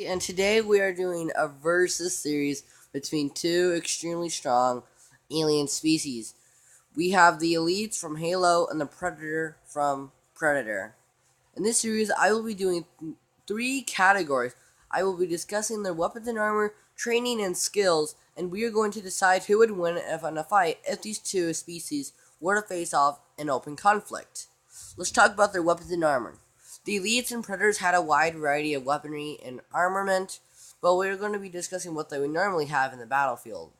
And today we are doing a versus series between two extremely strong alien species. We have the elites from Halo and the Predator from Predator. In this series, I will be doing three categories. I will be discussing their weapons and armor, training, and skills, and we are going to decide who would win if in a fight if these two species were to face off in open conflict. Let's talk about their weapons and armor. The elites and predators had a wide variety of weaponry and armament, but we're going to be discussing what they would normally have in the battlefield.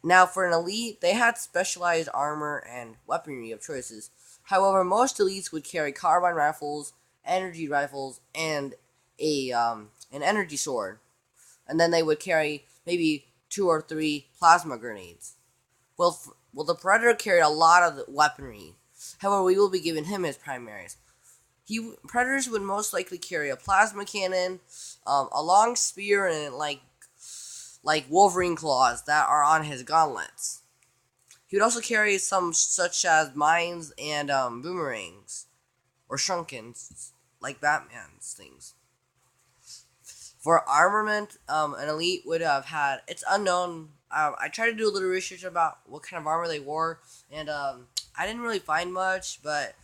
Now, for an elite, they had specialized armor and weaponry of choices. However, most elites would carry carbine rifles, energy rifles, and an energy sword. And then they would carry maybe two or three plasma grenades. The Predator carried a lot of the weaponry. However, we will be giving him his primaries. Predators would most likely carry a plasma cannon, a long spear, and like Wolverine claws that are on his gauntlets. He would also carry some such as mines and boomerangs or shurinkens, like Batman's things. For armament, an elite would have had. It's unknown. I tried to do a little research about what kind of armor they wore, and I didn't really find much, but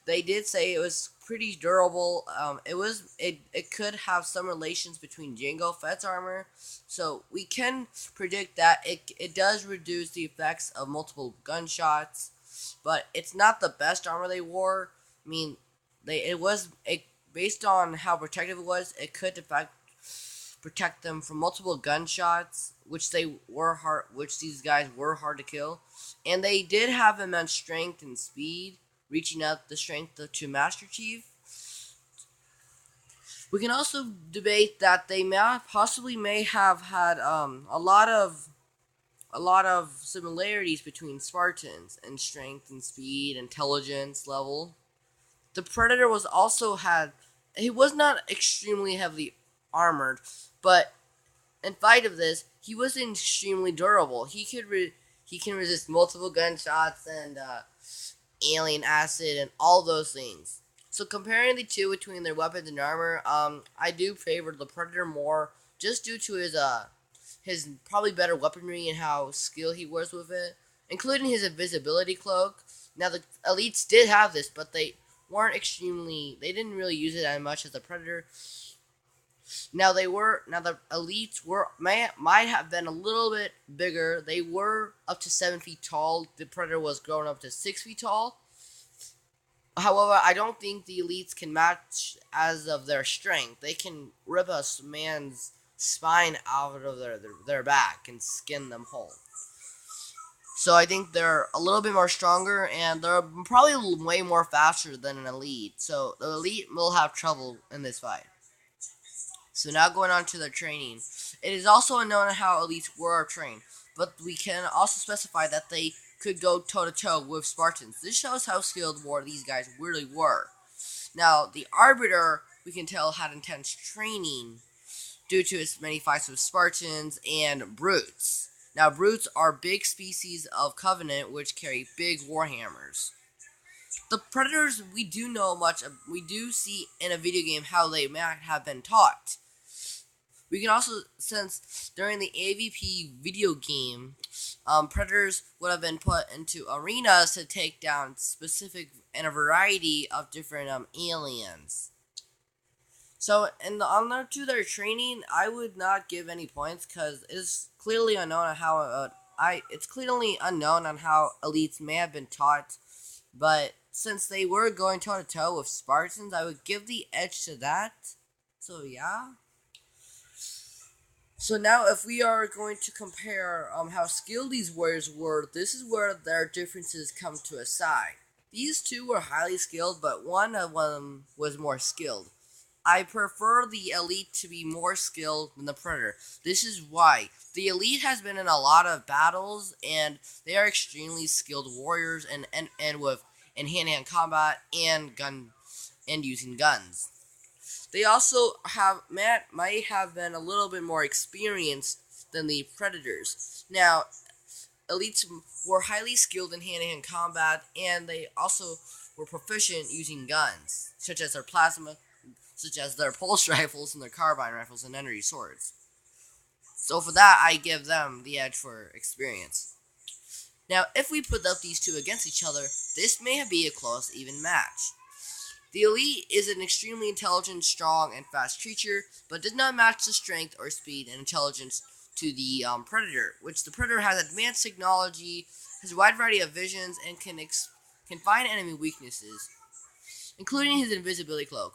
they did say it was pretty durable. It could have some relations between Jango Fett's armor, so we can predict that it does reduce the effects of multiple gunshots, but it's not the best armor they wore. I mean, based on how protective it was, it could protect them from multiple gunshots, which these guys were hard to kill, and they did have immense strength and speed, reaching out the strength to Master Chief. We can also debate that they may have had a lot of similarities between Spartans in strength and speed, intelligence level. The Predator was also had he was not extremely heavily armored, but in spite of this, he was extremely durable. He can resist multiple gunshots and alien acid and all those things. So comparing the two between their weapons and armor, I do favor the Predator more just due to his probably better weaponry and how skilled he was with it, including his invisibility cloak. Now the elites did have this, but they didn't really use it as much as the Predator. Now the elites might have been a little bit bigger. They were up to 7 feet tall. The Predator was grown up to 6 feet tall. However, I don't think the elites can match as of their strength. They can rip a man's spine out of their back and skin them whole. So I think they're a little bit more stronger, and they're probably way more faster than an elite. So the elite will have trouble in this fight. So now going on to their training. It is also unknown how elites were trained, but we can also specify that they could go toe-to-toe with Spartans. This shows how skilled these guys really were. Now, the Arbiter, we can tell, had intense training due to his many fights with Spartans and Brutes. Now, Brutes are big species of Covenant which carry big warhammers. The Predators, we do see in a video game how they might have been taught. We can also sense during the AVP video game, Predators would have been put into arenas to take down specific and a variety of different aliens. So, to their training, I would not give any points because it's clearly unknown on how elites may have been taught. But since they were going toe to toe with Spartans, I would give the edge to that. So yeah. So now, if we are going to compare how skilled these warriors were, this is where their differences come to a side. These two were highly skilled, but one of them was more skilled. I prefer the elite to be more skilled than the predator. This is why. The elite has been in a lot of battles, and they are extremely skilled warriors and with in hand-to-hand combat and using guns. They also might have been a little bit more experienced than the predators. Now, elites were highly skilled in hand-to-hand combat, and they also were proficient using guns, such as their pulse rifles and their carbine rifles and energy swords. So for that, I give them the edge for experience. Now, if we put up these two against each other, this may be a close, even match. The Elite is an extremely intelligent, strong, and fast creature, but does not match the strength or speed and intelligence to the Predator, which the Predator has advanced technology, has a wide variety of visions, and can find enemy weaknesses, including his invisibility cloak.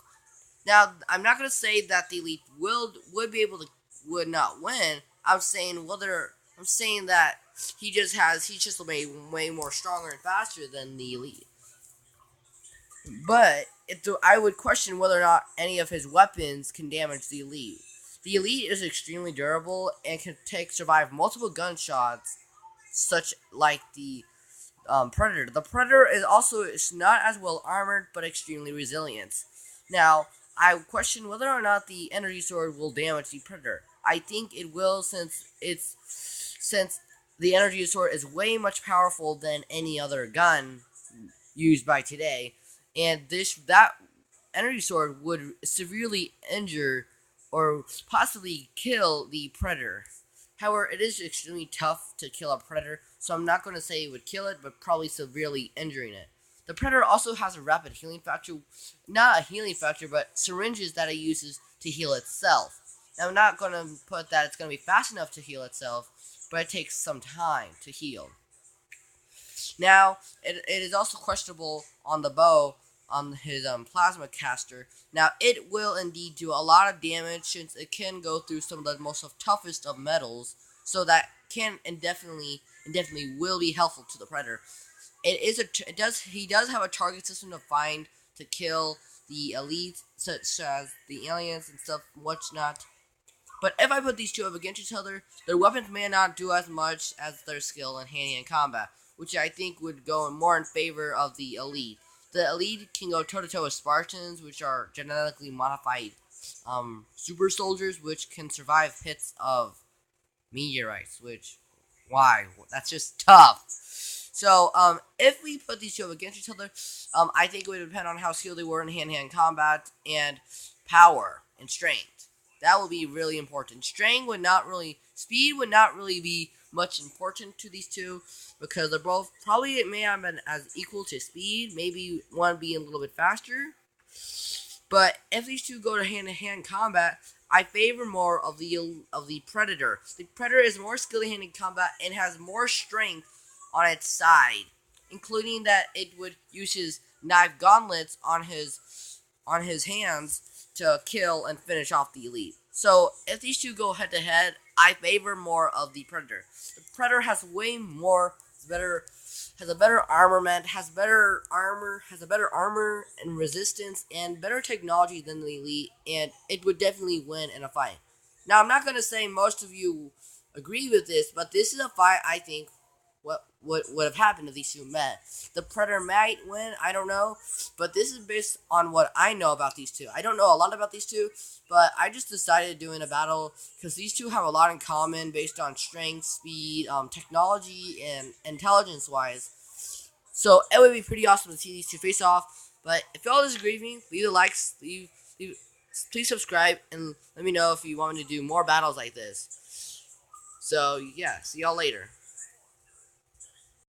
Now, I'm not going to say that the Elite would not win. I'm saying that he's just way more stronger and faster than the Elite. But I would question whether or not any of his weapons can damage the Elite. The Elite is extremely durable and can survive multiple gunshots, such like the Predator. The Predator is not as well armored, but extremely resilient. Now, I question whether or not the energy sword will damage the Predator. I think it will, since the energy sword is way much powerful than any other gun used by today, and that energy sword would severely injure or possibly kill the Predator. However, it is extremely tough to kill a Predator, so I'm not going to say it would kill it, but probably severely injuring it. The Predator also has a rapid healing factor, not a healing factor, but syringes that it uses to heal itself. Now, I'm not going to put that it's going to be fast enough to heal itself, but it takes some time to heal. Now, it is also questionable on the bow, on his plasma caster. Now, it will indeed do a lot of damage, since it can go through some of the most toughest of metals, so that can and definitely will be helpful to the Predator. He does have a target system to kill the Elite, such as the aliens and stuff, whatnot. But if I put these two up against each other, their weapons may not do as much as their skill in hand-to-hand combat, which I think would go more in favor of the Elite. The Elite can go toe-to-toe with Spartans, which are genetically modified super soldiers, which can survive hits of meteorites, why? That's just tough. So, if we put these two up against each other, I think it would depend on how skilled they were in hand-to-hand combat and power and strength. That will be really important. Speed would not really be much important to these two, because they're both probably may have been as equal to speed. Maybe one being a little bit faster. But if these two go to hand-to-hand combat, I favor more of the Predator. The Predator is more skilled in hand-to-hand combat and has more strength on its side, including that it would use his knife gauntlets on his hands to kill and finish off the Elite. So if these two go head to head, I favor more of the Predator. The Predator has a better armament, has better armor and resistance, and better technology than the Elite, and it would definitely win in a fight. Now, I'm not going to say most of you agree with this, but this is a fight I think what would have happened if these two met. The Predator might win, I don't know, but this is based on what I know about these two. I don't know a lot about these two, but I just decided doing a battle because these two have a lot in common based on strength, speed, technology, and intelligence-wise. So it would be pretty awesome to see these two face off. But if y'all disagree with me, leave the likes, please subscribe, and let me know if you want me to do more battles like this. So yeah, see y'all later.